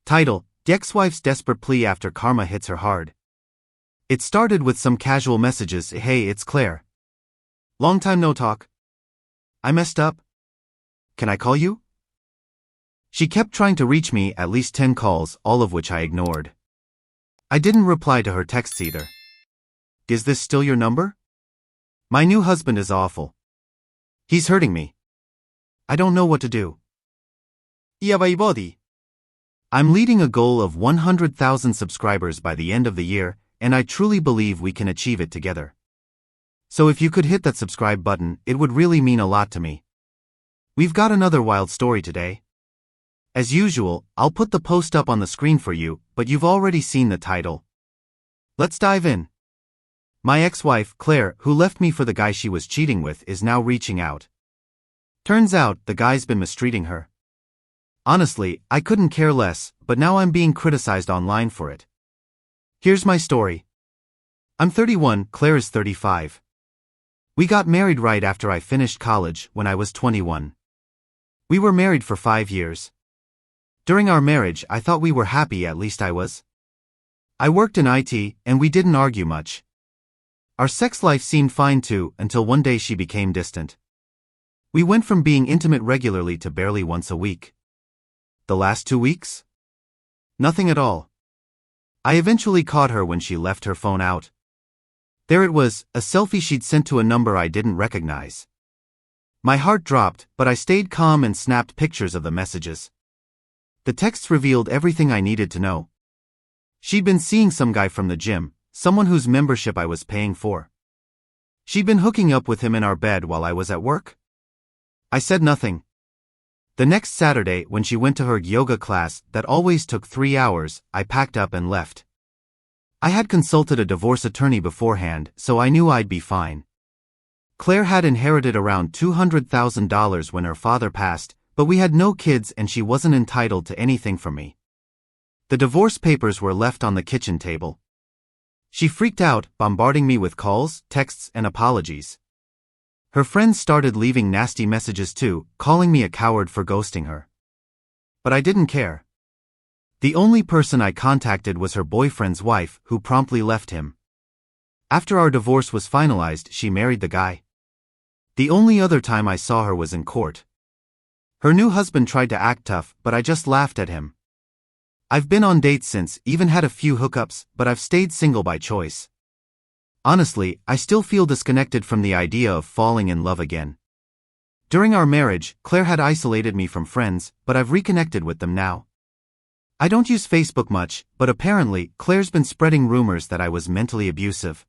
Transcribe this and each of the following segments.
Title: The Ex-Wife's Desperate Plea After Karma Hits Her Hard. It started with some casual messages. Hey, it's Claire. Long time no talk. I messed up. Can I call you? She kept trying to reach me, at least 10 calls, all of which I ignored. I didn't reply to her texts either. Is this still your number? My new husband is awful. He's hurting me. I don't know what to do. I'm leading a goal of 100,000 subscribers by the end of the year, and I truly believe we can achieve it together. So if you could hit that subscribe button, it would really mean a lot to me. We've got another wild story today. As usual, I'll put the post up on the screen for you, but you've already seen the title. Let's dive in. My ex-wife, Claire, who left me for the guy she was cheating with, is now reaching out. Turns out, the guy's been mistreating her. Honestly, I couldn't care less, but now I'm being criticized online for it. Here's my story. I'm 31, Claire is 35. We got married right after I finished college, when I was 21. We were married for 5 years. During our marriage, I thought we were happy, at least I was. I worked in IT, and we didn't argue much. Our sex life seemed fine too, until one day she became distant. We went from being intimate regularly to barely once a week. The last 2 weeks? Nothing at all. I eventually caught her when she left her phone out. There it was, a selfie she'd sent to a number I didn't recognize. My heart dropped, but I stayed calm and snapped pictures of the messages. The texts revealed everything I needed to know. She'd been seeing some guy from the gym, someone whose membership I was paying for. She'd been hooking up with him in our bed while I was at work. I said nothing. The next Saturday, when she went to her yoga class that always took 3 hours, I packed up and left. I had consulted a divorce attorney beforehand, so I knew I'd be fine. Claire had inherited around $200,000 when her father passed, but we had no kids and she wasn't entitled to anything from me. The divorce papers were left on the kitchen table. She freaked out, bombarding me with calls, texts, and apologies. Her friends started leaving nasty messages too, calling me a coward for ghosting her. But I didn't care. The only person I contacted was her boyfriend's wife, who promptly left him. After our divorce was finalized, she married the guy. The only other time I saw her was in court. Her new husband tried to act tough, but I just laughed at him. I've been on dates since, even had a few hookups, but I've stayed single by choice. Honestly, I still feel disconnected from the idea of falling in love again. During our marriage, Claire had isolated me from friends, but I've reconnected with them now. I don't use Facebook much, but apparently, Claire's been spreading rumors that I was mentally abusive.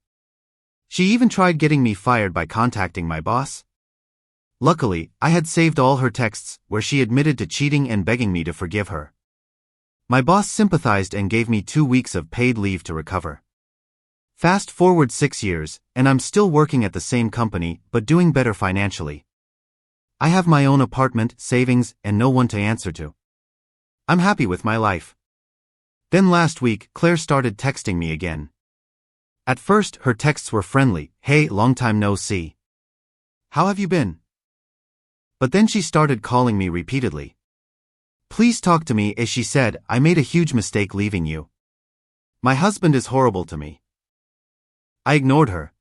She even tried getting me fired by contacting my boss. Luckily, I had saved all her texts, where she admitted to cheating and begging me to forgive her. My boss sympathized and gave me 2 weeks of paid leave to recover. Fast forward 6 years, and I'm still working at the same company, but doing better financially. I have my own apartment, savings, and no one to answer to. I'm happy with my life. Then last week, Claire started texting me again. At first, her texts were friendly. Hey, long time no see. How have you been? But then she started calling me repeatedly. Please talk to me, as she said, I made a huge mistake leaving you. My husband is horrible to me. I ignored her.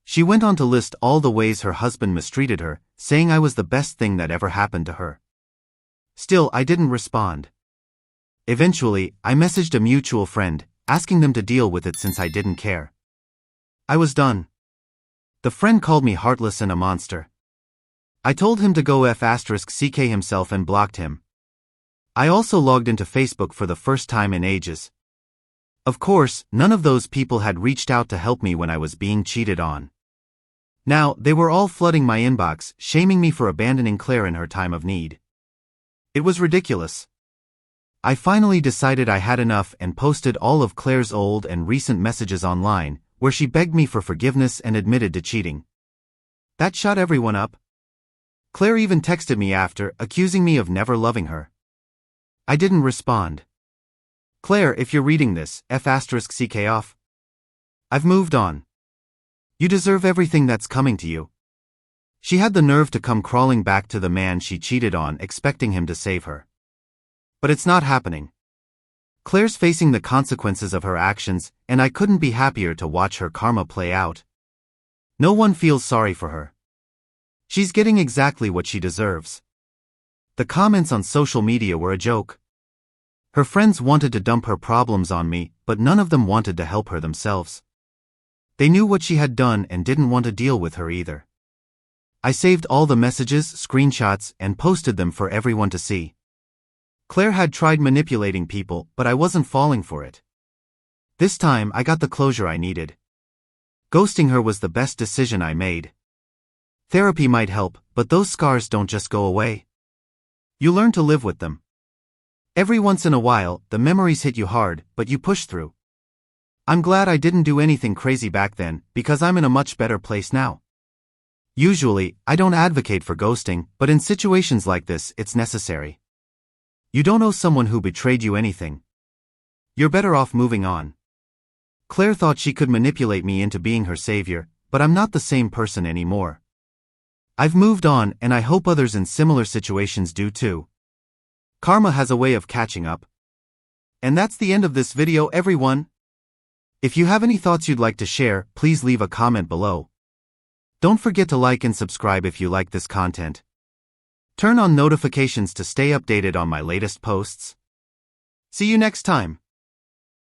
She went on to list all the ways her husband mistreated her, saying I was the best thing that ever happened to her. Still, I didn't respond. Eventually, I messaged a mutual friend, asking them to deal with it since I didn't care. I was done. The friend called me heartless and a monster. I told him to go F***ck himself and blocked him. I also logged into Facebook for the first time in ages. Of course, none of those people had reached out to help me when I was being cheated on. Now, they were all flooding my inbox, shaming me for abandoning Claire in her time of need. It was ridiculous. I finally decided I had enough and posted all of Claire's old and recent messages online, where she begged me for forgiveness and admitted to cheating. That shut everyone up. Claire even texted me after, accusing me of never loving her. I didn't respond. Claire, if you're reading this, F***ck off. I've moved on. You deserve everything that's coming to you. She had the nerve to come crawling back to the man she cheated on, expecting him to save her. But it's not happening. Claire's facing the consequences of her actions, and I couldn't be happier to watch her karma play out. No one feels sorry for her. She's getting exactly what she deserves. The comments on social media were a joke. Her friends wanted to dump her problems on me, but none of them wanted to help her themselves. They knew what she had done and didn't want to deal with her either. I saved all the messages, screenshots, and posted them for everyone to see. Claire had tried manipulating people, but I wasn't falling for it. This time I got the closure I needed. Ghosting her was the best decision I made. Therapy might help, but those scars don't just go away. You learn to live with them. Every once in a while, the memories hit you hard, but you push through. I'm glad I didn't do anything crazy back then, because I'm in a much better place now. Usually, I don't advocate for ghosting, but in situations like this, it's necessary. You don't owe someone who betrayed you anything. You're better off moving on. Claire thought she could manipulate me into being her savior, but I'm not the same person anymore. I've moved on, and I hope others in similar situations do too. Karma has a way of catching up. And that's the end of this video, everyone. If you have any thoughts you'd like to share, please leave a comment below. Don't forget to like and subscribe if you like this content. Turn on notifications to stay updated on my latest posts. See you next time.